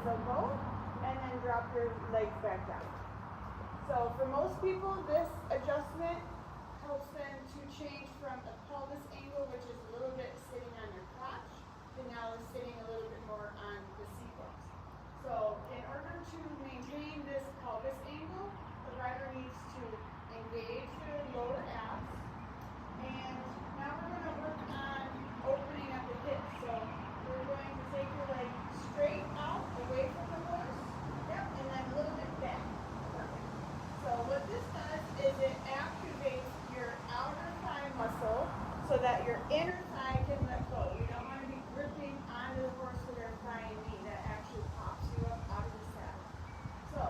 they'll go, and then drop your legs back down. So for most people, this adjustment helps them to change from a pelvis angle, which is a little bit sitting on your crotch, to now sitting a little bit more on the seat bones. So in order to maintain this pelvis angle, the rider needs to engage their lower abs. And now we're going to work on opening up the hips. So we're going to take your leg straight out, away from the horse. Yep, and then a little bit back. Perfect. So what this does is it activates your outer thigh muscle so that your inner thigh can let go. You don't want to be gripping onto the horse with your thigh and knee. That actually pops you up out of the saddle. So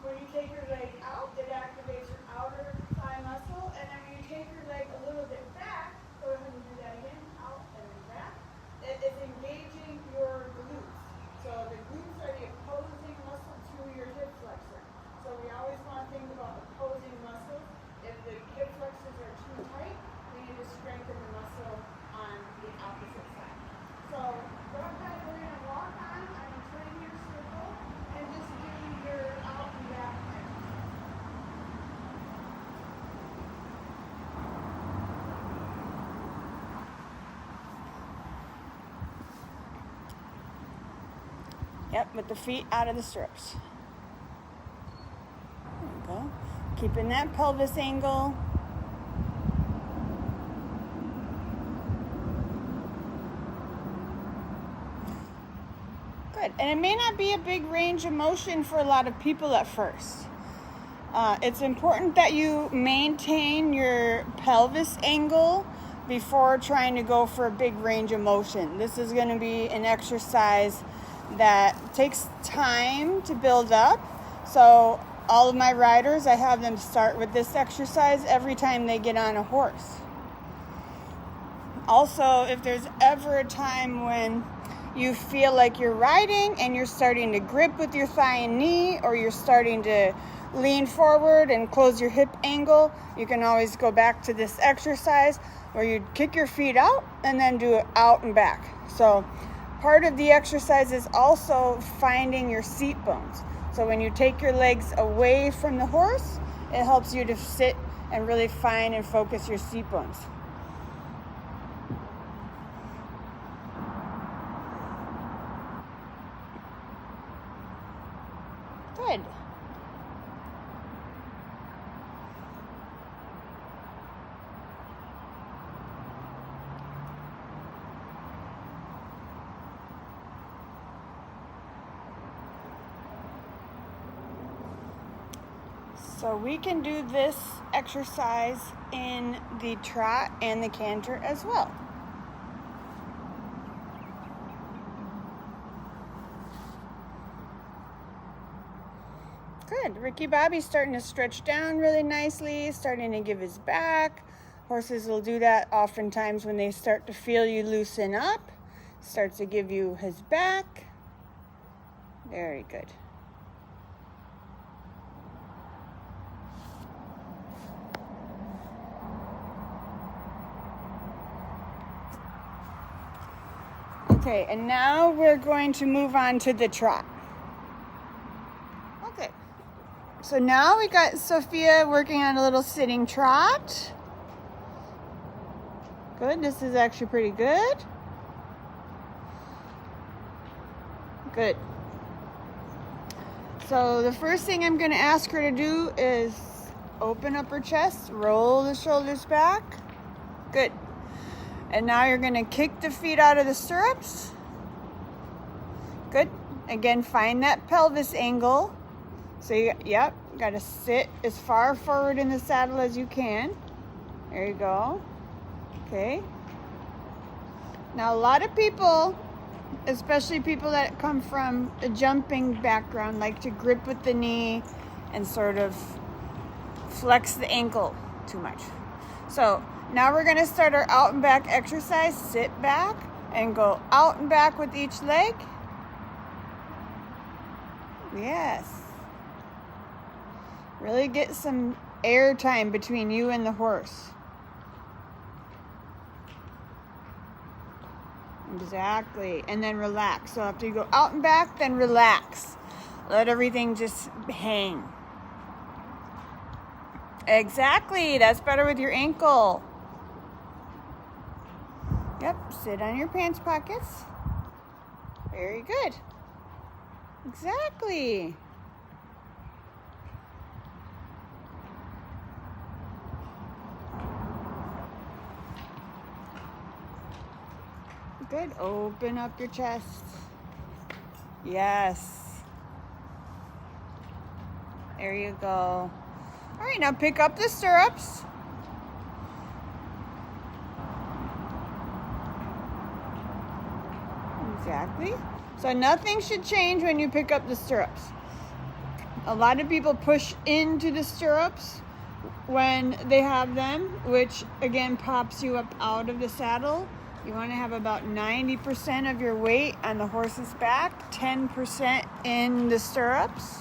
when you take your leg out, it activates your outer thigh muscle, and then when you take your leg a little bit back, go ahead and do that again, out and then back, it is engaging your glutes. So the glutes are the opposing muscle to your hip flexor. So we always want to think about opposing muscles. If the hip flexors are too tight, we need to strengthen the muscle on the opposite side. So go ahead, we're going to walk on a 20-meter circle and just do your out and back exercise. Yep, with the feet out of the stirrups. There we go. Keeping that pelvis angle. Good. And it may not be a big range of motion for a lot of people at first. It's important that you maintain your pelvis angle before trying to go for a big range of motion. This is going to be an exercise that takes time to build up. So all of my riders, I have them start with this exercise every time they get on a horse. Also, if there's ever a time when you feel like you're riding and you're starting to grip with your thigh and knee, or you're starting to lean forward and close your hip angle, you can always go back to this exercise where you kick your feet out and then do it out and back. So part of the exercise is also finding your seat bones. So when you take your legs away from the horse, it helps you to sit and really find and focus your seat bones. Good. So we can do this exercise in the trot and the canter as well. Good. Ricky Bobby's starting to stretch down really nicely, starting to give his back. Horses will do that oftentimes when they start to feel you loosen up. Starts to give you his back. Very good. Okay, and now we're going to move on to the trot. Okay, so now we got Sophia working on a little sitting trot. Good, this is actually pretty good. Good. So the first thing I'm going to ask her to do is open up her chest, roll the shoulders back. Good. And now you're going to kick the feet out of the stirrups. Good. Again, find that pelvis angle. So, yep, got to sit as far forward in the saddle as you can. There you go. Okay. Now, a lot of people, especially people that come from a jumping background, like to grip with the knee and sort of flex the ankle too much. So, now we're going to start our out and back exercise. Sit back and go out and back with each leg. Yes. Really get some air time between you and the horse. Exactly. And then relax. So after you go out and back, then relax. Let everything just hang. Exactly. That's better with your ankle. Yep. Sit on your pants pockets. Very good. Exactly. Good. Open up your chest. Yes. There you go. All right, now pick up the stirrups. Exactly. So nothing should change when you pick up the stirrups. A lot of people push into the stirrups when they have them, which again pops you up out of the saddle. You want to have about 90% of your weight on the horse's back, 10% in the stirrups.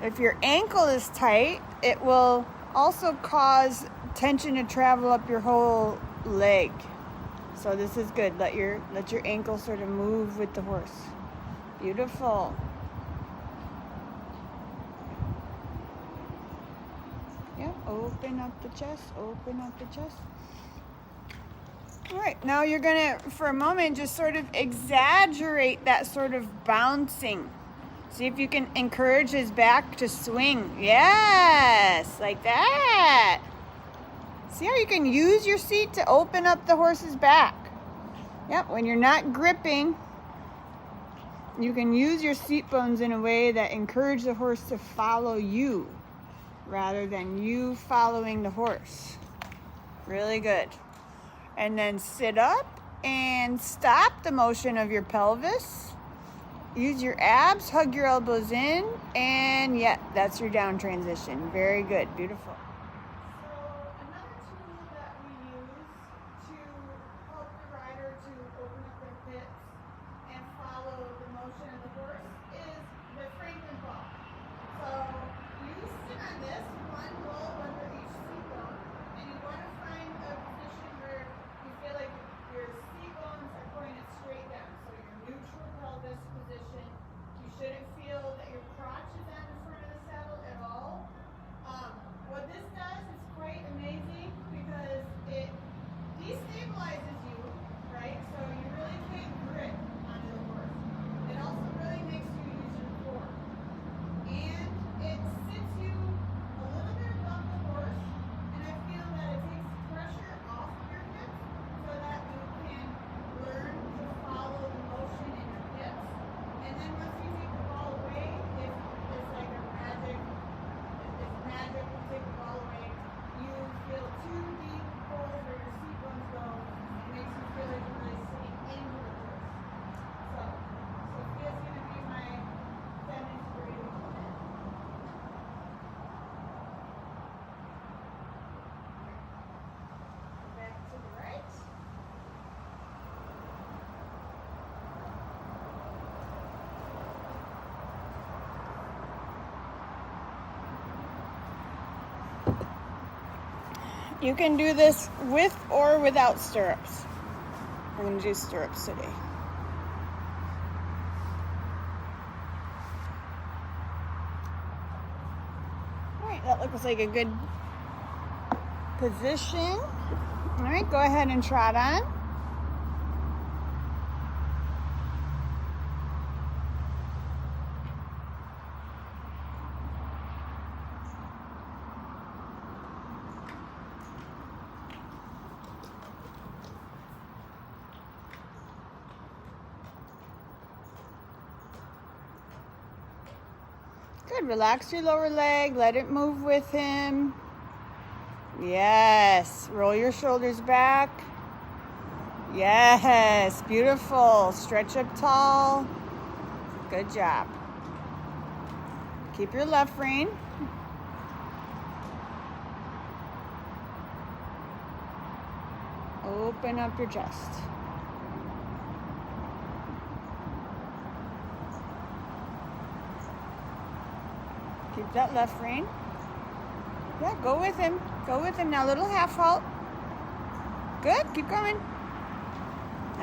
If your ankle is tight, it will also cause tension to travel up your whole leg. So this is good. Let your ankle sort of move with the horse. Beautiful. Yeah, open up the chest, open up the chest. All right, now you're gonna, for a moment, just sort of exaggerate that sort of bouncing. See if you can encourage his back to swing. Yes, like that. See how you can use your seat to open up the horse's back. Yep, when you're not gripping, you can use your seat bones in a way that encourage the horse to follow you rather than you following the horse. Really good. And then sit up and stop the motion of your pelvis. Use your abs, hug your elbows in, and yeah, that's your down transition. Very good, beautiful. So another tool that we use to help the rider to open up their hips and follow the motion of the horse is the Franklin ball. So you sit on this, one roll under each seat bone, and you want to find a position where you feel like your seat bones are pointed straight down. So your neutral pelvis position. You shouldn't feel that your crotch is on the front of the saddle at all. What this does is quite amazing because it destabilizes you, right? So you really can't grip onto the horse. It also really makes you use your core. And it sits you a little bit above the horse, and I feel that it takes pressure off of your hips so that you can learn to follow the motion in your hips. And then once you take the ball away, it's like a magic. It's magic. You take the ball away, you feel two deep holes where your seat bones go. It makes you feel like you're really sitting into the horse. So Sophia's going to be my demonstrating on it. Back to the right. You can do this with or without stirrups. I'm going to do stirrups today. All right, that looks like a good position. All right, go ahead and trot on. Good. Relax your lower leg. Let it move with him. Yes. Roll your shoulders back. Yes. Beautiful. Stretch up tall. Good job. Keep your left rein. Open up your chest. Keep that left rein. Yeah, go with him. Go with him. Now, little half halt. Good. Keep going.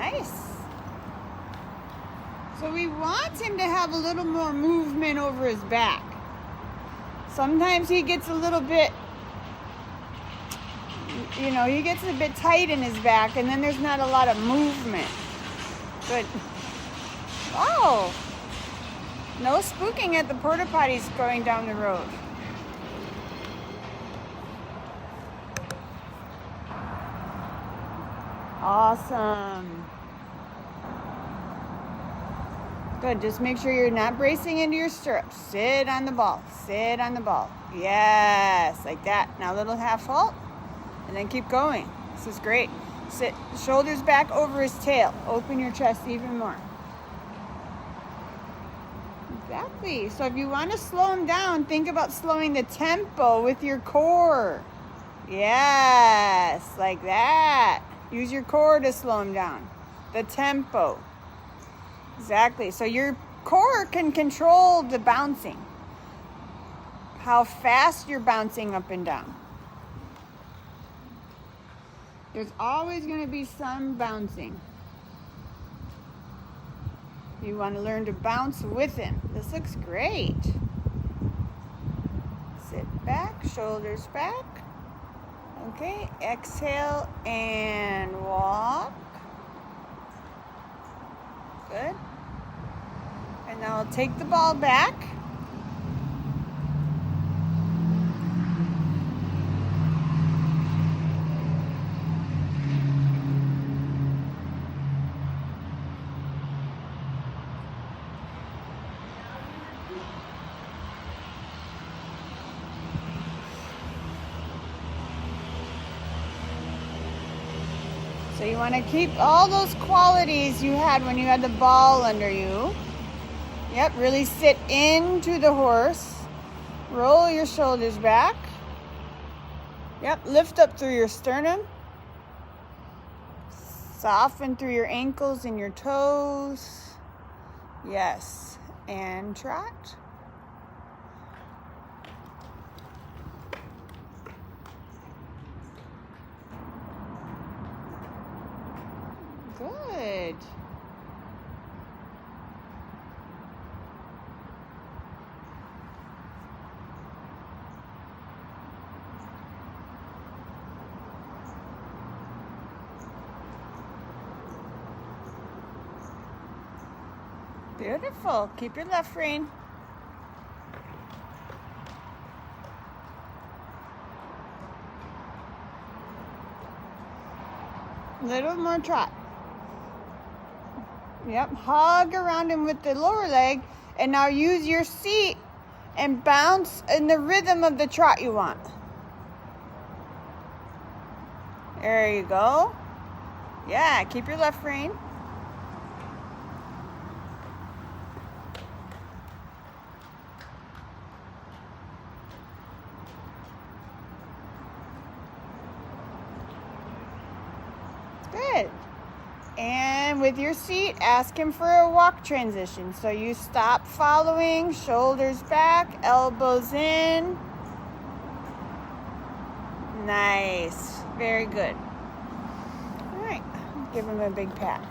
Nice. So we want him to have a little more movement over his back. Sometimes he gets a little bit, he gets a bit tight in his back, and then there's not a lot of movement. Good. Oh, no spooking at the porta potties going down the road. Awesome. Good. Just make sure you're not bracing into your stirrups. Sit on the ball. Sit on the ball. Yes, like that. Now a little half halt, and then keep going. This is great. Sit, shoulders back over his tail. Open your chest even more. Exactly. So if you want to slow him down, think about slowing the tempo with your core. Yes, like that. Use your core to slow him down. The tempo. Exactly. So your core can control the bouncing. How fast you're bouncing up and down. There's always going to be some bouncing. You want to learn to bounce with him. This looks great. Sit back, shoulders back. Okay, exhale and walk. Good. And now I'll take the ball back. So you want to keep all those qualities you had when you had the ball under you. Yep, really sit into the horse. Roll your shoulders back. Yep, lift up through your sternum. Soften through your ankles and your toes. Yes, and trot. Good. Beautiful. Keep your left rein. Little more trot. Yep, hug around him with the lower leg, and now use your seat and bounce in the rhythm of the trot you want. There you go. Yeah, keep your left rein. Good. And with your seat, ask him for a walk transition. So you stop following, shoulders back, elbows in. Nice. Very good. All right. Give him a big pat.